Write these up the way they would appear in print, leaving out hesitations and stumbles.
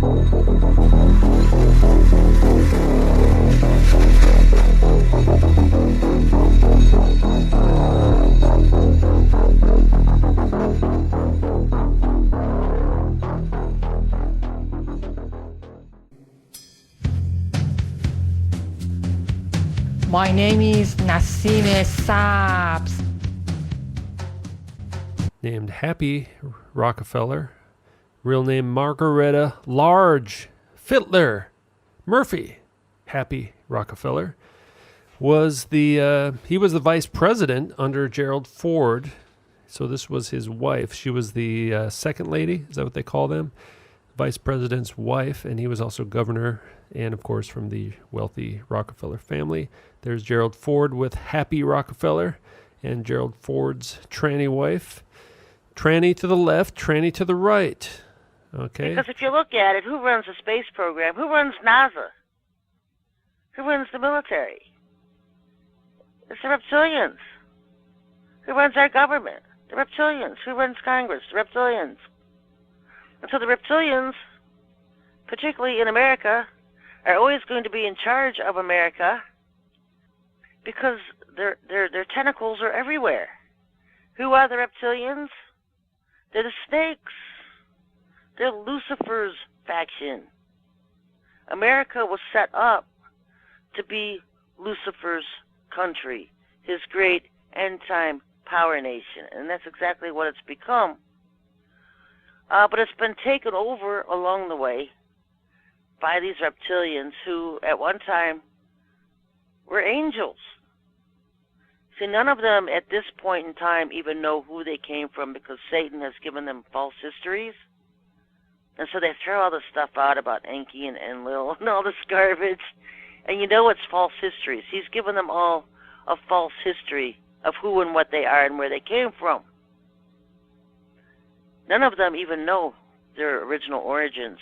My name is Nassime Saps. Named Happy Rockefeller. Real name Margaretta Large Fittler Murphy. Happy Rockefeller was he was the vice president under Gerald Ford. So this was his wife. She was the second lady. Is that what they call them? Vice president's wife, and he was also governor, and of course from the wealthy Rockefeller family. There's Gerald Ford with Happy Rockefeller, and Gerald Ford's tranny wife. Tranny to the left, tranny to the right. Okay. Because if you look at it, who runs the space program? Who runs NASA? Who runs the military? It's the reptilians. Who runs our government? The reptilians. Who runs Congress? The reptilians. And so the reptilians, particularly in America, are always going to be in charge of America because their tentacles are everywhere. Who are the reptilians? They're the snakes. They're Lucifer's faction. America was set up to be Lucifer's country, his great end-time power nation, and that's exactly what it's become. But it's been taken over along the way by these reptilians who, at one time, were angels. See, none of them at this point in time even know who they came from because Satan has given them false histories. And so they throw all this stuff out about Enki and Enlil and all this garbage. And you know it's false histories. He's given them all a false history of who and what they are and where they came from. None of them even know their original origins.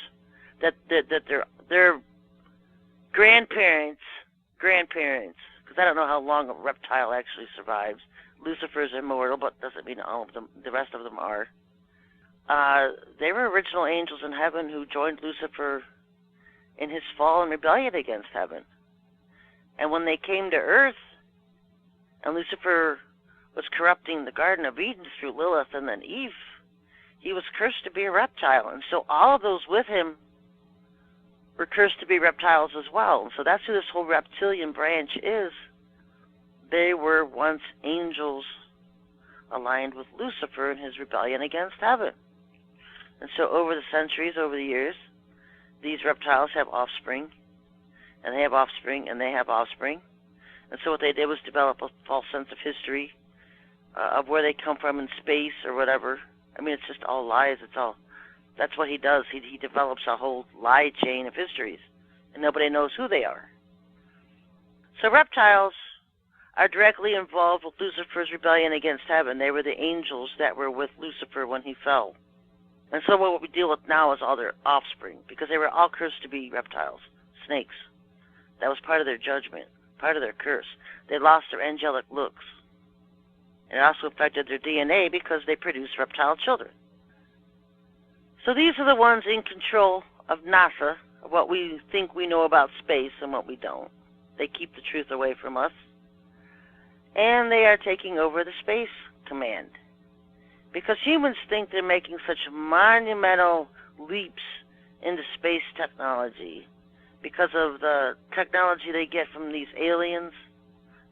That their grandparents, because I don't know how long a reptile actually survives. Lucifer's immortal, but doesn't mean all of them, the rest of them are. They were original angels in heaven who joined Lucifer in his fall and rebellion against heaven. And when they came to earth, and Lucifer was corrupting the Garden of Eden through Lilith and then Eve, he was cursed to be a reptile. And so all of those with him were cursed to be reptiles as well. And so that's who this whole reptilian branch is. They were once angels aligned with Lucifer in his rebellion against heaven. And so over the centuries, over the years, these reptiles have offspring, and they have offspring, and they have offspring. And so what they did was develop a false sense of history of where they come from in space or whatever. I mean, it's just all lies. That's what he does. He develops a whole lie chain of histories, and nobody knows who they are. So reptiles are directly involved with Lucifer's rebellion against heaven. They were the angels that were with Lucifer when he fell. And so what we deal with now is all their offspring, because they were all cursed to be reptiles, snakes. That was part of their judgment, part of their curse. They lost their angelic looks. And it also affected their DNA because they produced reptile children. So these are the ones in control of NASA, of what we think we know about space and what we don't. They keep the truth away from us. And they are taking over the space command. Because humans think they're making such monumental leaps into space technology because of the technology they get from these aliens,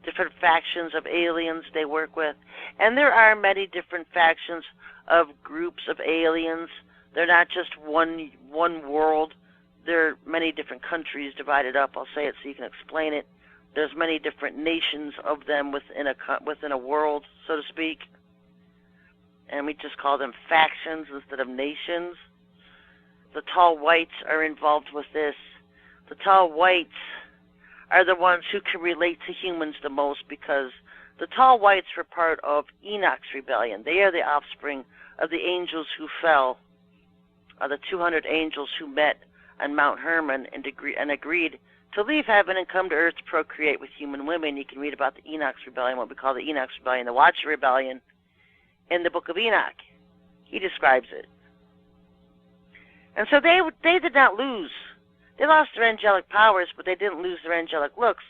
different factions of aliens they work with. And there are many different factions of groups of aliens. They're not just one world. There are many different countries divided up. I'll say it so you can explain it. There's many different nations of them within a world, so to speak. And we just call them factions instead of nations. The tall whites are involved with this. The tall whites are the ones who can relate to humans the most because the tall whites were part of Enoch's rebellion. They are the offspring of the angels who fell, the 200 angels who met on Mount Hermon and agreed to leave heaven and come to earth to procreate with human women. You can read about the Enoch's rebellion, what we call the Enoch's rebellion, the Watcher rebellion, in the book of Enoch. He describes it. And so they did not lose. They lost their angelic powers, but they didn't lose their angelic looks.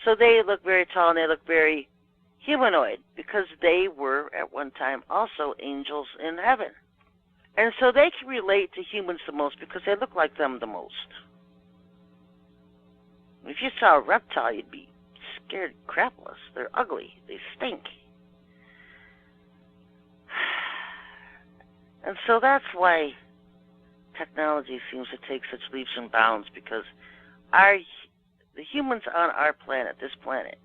So they look very tall and they look very humanoid because they were at one time also angels in heaven. And so they can relate to humans the most because they look like them the most. If you saw a reptile, you'd be scared crapless. They're ugly. They stink. And so that's why technology seems to take such leaps and bounds, because the humans on our planet, this planet,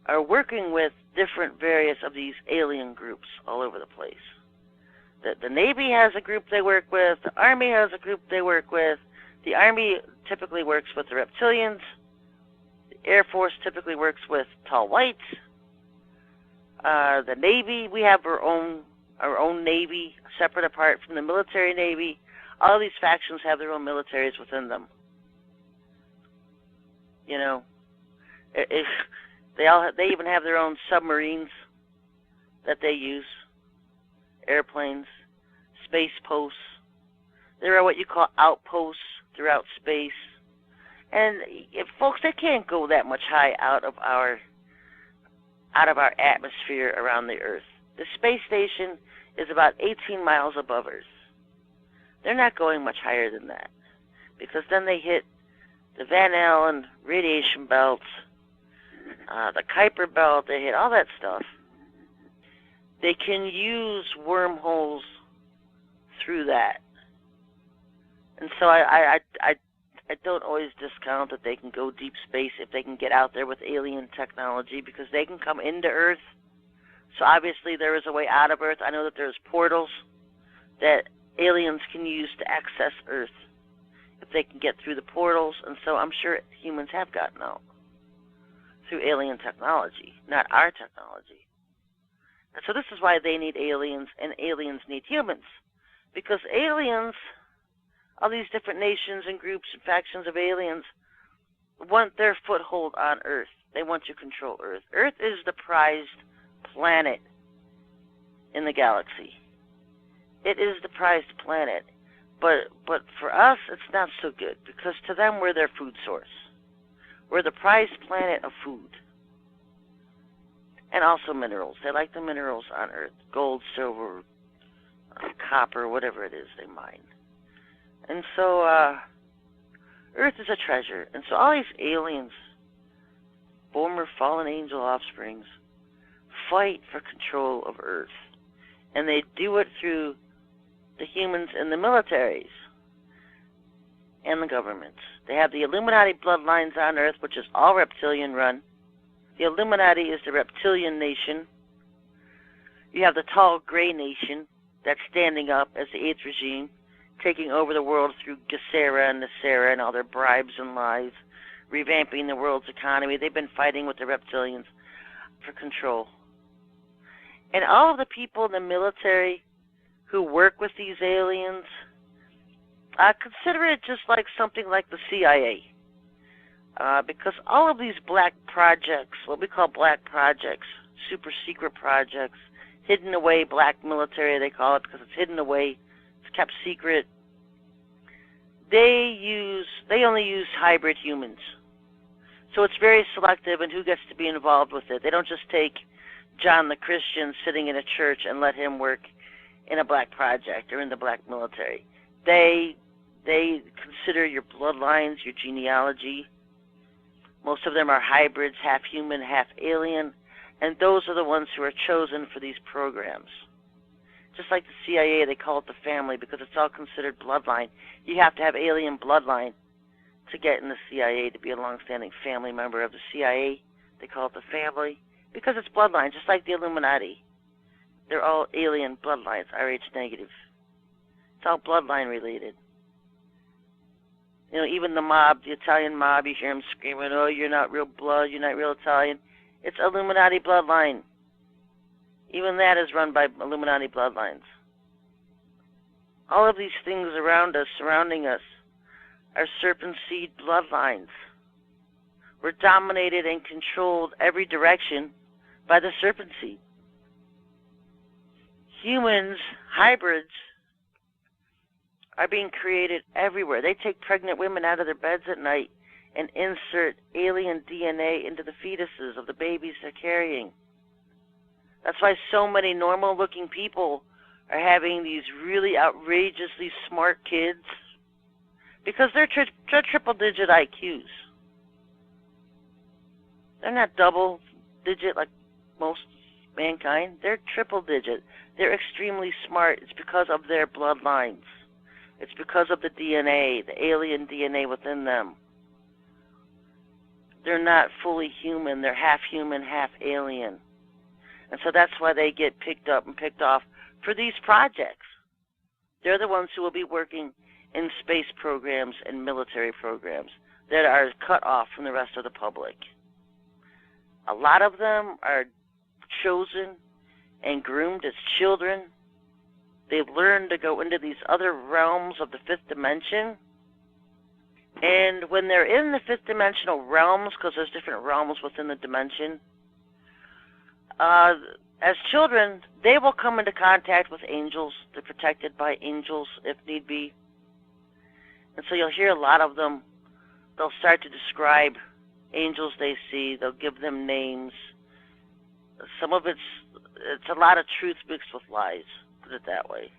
are working with different various of these alien groups all over the place. The Navy has a group they work with. The Army has a group they work with. The Army typically works with the reptilians. The Air Force typically works with tall whites. The Navy, we have our own Navy, separate apart from the military Navy. All of these factions have their own militaries within them. You know, they even have their own submarines that they use, airplanes, space posts. There are what you call outposts throughout space. And folks, they can't go that much high out of our atmosphere around the Earth. The space station is about 18 miles above Earth. They're not going much higher than that, because then they hit the Van Allen radiation belts, the Kuiper belt, they hit all that stuff. They can use wormholes through that. And so I don't always discount that they can go deep space if they can get out there with alien technology, because they can come into Earth. So obviously there is a way out of Earth. I know that there's portals that aliens can use to access Earth if they can get through the portals. And so I'm sure humans have gotten out through alien technology, not our technology. And so this is why they need aliens and aliens need humans. Because aliens, all these different nations and groups and factions of aliens, want their foothold on Earth. They want to control Earth. Earth is the prized planet in the galaxy. It is the prized planet. But for us, it's not so good, because to them, we're their food source. We're the prized planet of food. And also minerals. They like the minerals on Earth. Gold, silver, copper, whatever it is they mine. And so, Earth is a treasure. And so all these aliens, former fallen angel offsprings, fight for control of Earth. And they do it through the humans and the militaries and the governments. They have the Illuminati bloodlines on Earth, which is all reptilian run. The Illuminati is the reptilian nation. You have the tall gray nation that's standing up as the eighth regime, taking over the world through Gesera and Nasera and all their bribes and lies, revamping the world's economy. They've been fighting with the reptilians for control. And all of the people in the military who work with these aliens, consider it just like something like the CIA. Because all of these black projects, what we call black projects, super secret projects, hidden away black military, they call it, because it's hidden away, it's kept secret. They only use hybrid humans. So it's very selective in who gets to be involved with it. They don't just take John the Christian sitting in a church and let him work in a black project or in the black military. They consider your bloodlines, your genealogy. Most of them are hybrids, half human, half alien, and those are the ones who are chosen for these programs. Just like the CIA, they call it the family because it's all considered bloodline. You have to have alien bloodline to get in the CIA, to be a long-standing family member of the CIA. They call it the family because it's bloodline, just like the Illuminati. They're all alien bloodlines, Rh negative. It's all bloodline related. You know, even the mob, the Italian mob, you hear them screaming, oh, you're not real blood, you're not real Italian. It's Illuminati bloodline. Even that is run by Illuminati bloodlines. All of these things around us, surrounding us, are serpent seed bloodlines. We're dominated and controlled every direction by the serpent seed. Humans, hybrids, are being created everywhere. They take pregnant women out of their beds at night and insert alien DNA into the fetuses of the babies they're carrying. That's why so many normal-looking people are having these really outrageously smart kids, because they're triple-digit IQs. They're not double-digit like most mankind. They're triple-digit. They're extremely smart. It's because of their bloodlines. It's because of the DNA, the alien DNA within them. They're not fully human. They're half human, half alien. And so that's why they get picked up and picked off for these projects. They're the ones who will be working in space programs and military programs that are cut off from the rest of the public. A lot of them are chosen and groomed as children. They've learned to go into these other realms of the fifth dimension. And when they're in the fifth dimensional realms, because there's different realms within the dimension, as children, they will come into contact with angels. They're protected by angels if need be. And so you'll hear a lot of them. They'll start to describe angels they see. They'll give them names. Some of it's a lot of truth mixed with lies, put it that way.